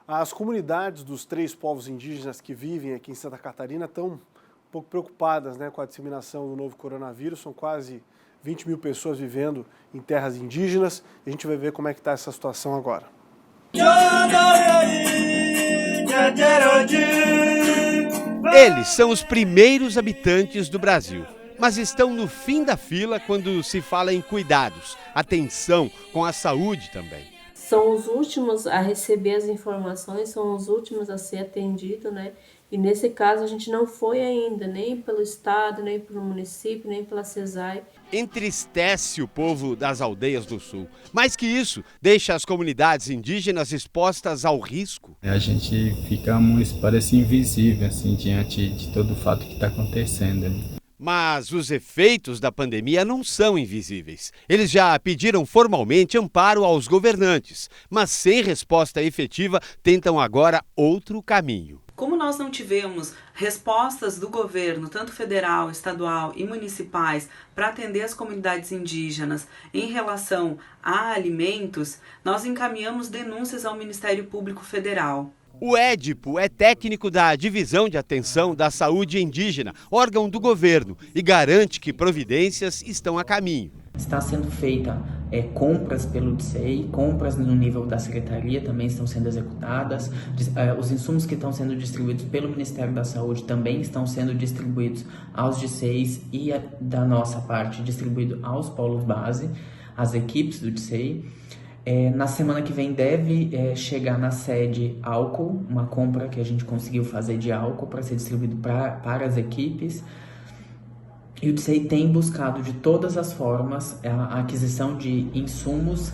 As comunidades dos 3 povos indígenas que vivem aqui em Santa Catarina estão um pouco preocupadas, né, com a disseminação do novo coronavírus. São quase 20 mil pessoas vivendo em terras indígenas. A gente vai ver como é que está essa situação agora. Eles são os primeiros habitantes do Brasil, mas estão no fim da fila quando se fala em cuidados, atenção com a saúde também. São os últimos a receber as informações, são os últimos a ser atendidos, né? E nesse caso a gente não foi ainda, nem pelo Estado, nem pelo município, nem pela CESAI. Entristece o povo das aldeias do Sul. Mais que isso, deixa as comunidades indígenas expostas ao risco. A gente fica, parece invisível, assim, diante de todo o fato que está acontecendo. Mas os efeitos da pandemia não são invisíveis. Eles já pediram formalmente amparo aos governantes, mas sem resposta efetiva tentam agora outro caminho. Como nós não tivemos respostas do governo, tanto federal, estadual e municipais, para atender as comunidades indígenas em relação a alimentos, nós encaminhamos denúncias ao Ministério Público Federal. O Édipo é técnico da Divisão de Atenção da Saúde Indígena, órgão do governo, e garante que providências estão a caminho. Está sendo feita compras pelo DCEI, compras no nível da secretaria também estão sendo executadas, os insumos que estão sendo distribuídos pelo Ministério da Saúde também estão sendo distribuídos aos DCEIs e da nossa parte distribuído aos polos base, às equipes do DCEI. Na semana que vem deve chegar na sede álcool, uma compra que a gente conseguiu fazer de álcool para ser distribuído para as equipes. E o DCEI tem buscado de todas as formas a aquisição de insumos,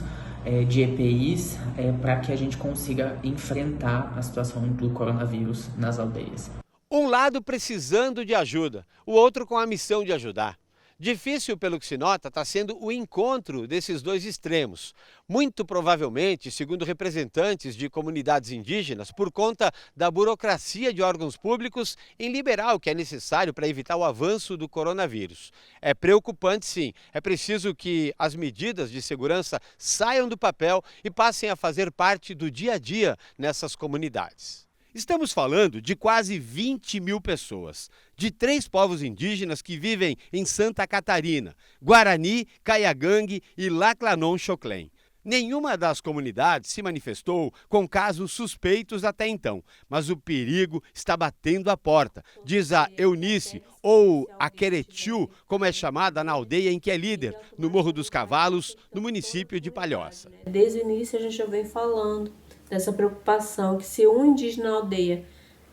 de EPIs, para que a gente consiga enfrentar a situação do coronavírus nas aldeias. Um lado precisando de ajuda, o outro com a missão de ajudar. Difícil, pelo que se nota, está sendo o encontro desses dois extremos. Muito provavelmente, segundo representantes de comunidades indígenas, por conta da burocracia de órgãos públicos em liberar o que é necessário para evitar o avanço do coronavírus. É preocupante, sim. É preciso que as medidas de segurança saiam do papel e passem a fazer parte do dia a dia nessas comunidades. Estamos falando de quase 20 mil pessoas, de 3 povos indígenas que vivem em Santa Catarina, Guarani, Caiagangue e Laclanon-Choclen. Nenhuma das comunidades se manifestou com casos suspeitos até então, mas o perigo está batendo a porta, diz a Eunice, ou a Queretiu, como é chamada na aldeia em que é líder, no Morro dos Cavalos, no município de Palhoça. Desde o início a gente já vem falando dessa preocupação que se um indígena na aldeia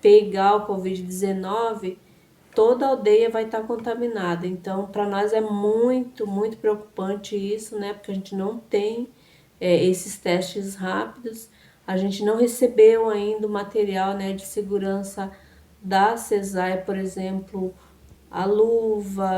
pegar o Covid-19, toda a aldeia vai estar contaminada. Então, para nós é muito, muito preocupante isso, né? Porque a gente não tem esses testes rápidos, a gente não recebeu ainda o material, né, de segurança da CESAI, por exemplo, a luva,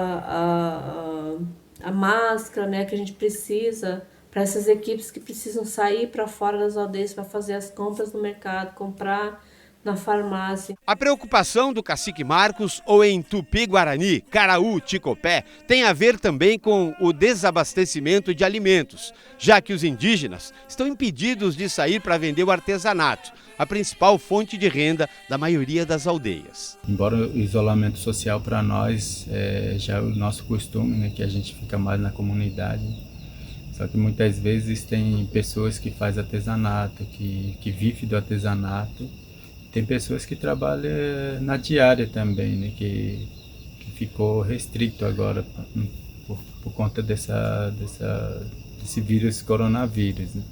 a máscara, né, que a gente precisa para essas equipes que precisam sair para fora das aldeias para fazer as compras no mercado, comprar na farmácia. A preocupação do cacique Marcos, ou em Tupi-Guarani, Caraú, Ticopé, tem a ver também com o desabastecimento de alimentos, já que os indígenas estão impedidos de sair para vender o artesanato, a principal fonte de renda da maioria das aldeias. Embora o isolamento social para nós já é o nosso costume, né, que a gente fica mais na comunidade, só que muitas vezes tem pessoas que fazem artesanato, que vivem do artesanato. Tem pessoas que trabalham na diária também, né, que ficou restrito agora por conta desse vírus, coronavírus, né?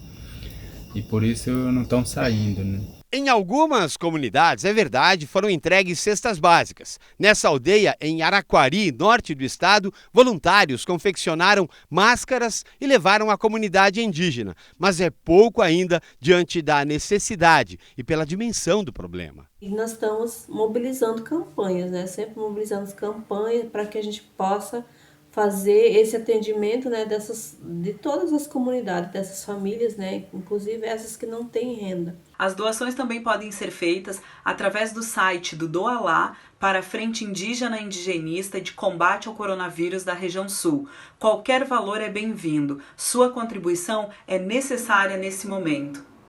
E por isso não estão saindo, né? Em algumas comunidades, é verdade, foram entregues cestas básicas. Nessa aldeia, em Araquari, norte do estado, voluntários confeccionaram máscaras e levaram à comunidade indígena. Mas é pouco ainda diante da necessidade e pela dimensão do problema. E nós estamos mobilizando campanhas, né? Sempre mobilizando campanhas para que a gente possa fazer esse atendimento, né, de todas as comunidades, dessas famílias, né, inclusive essas que não têm renda. As doações também podem ser feitas através do site do Doa Lá para a Frente Indígena Indigenista de Combate ao Coronavírus da Região Sul. Qualquer valor é bem-vindo. Sua contribuição é necessária nesse momento.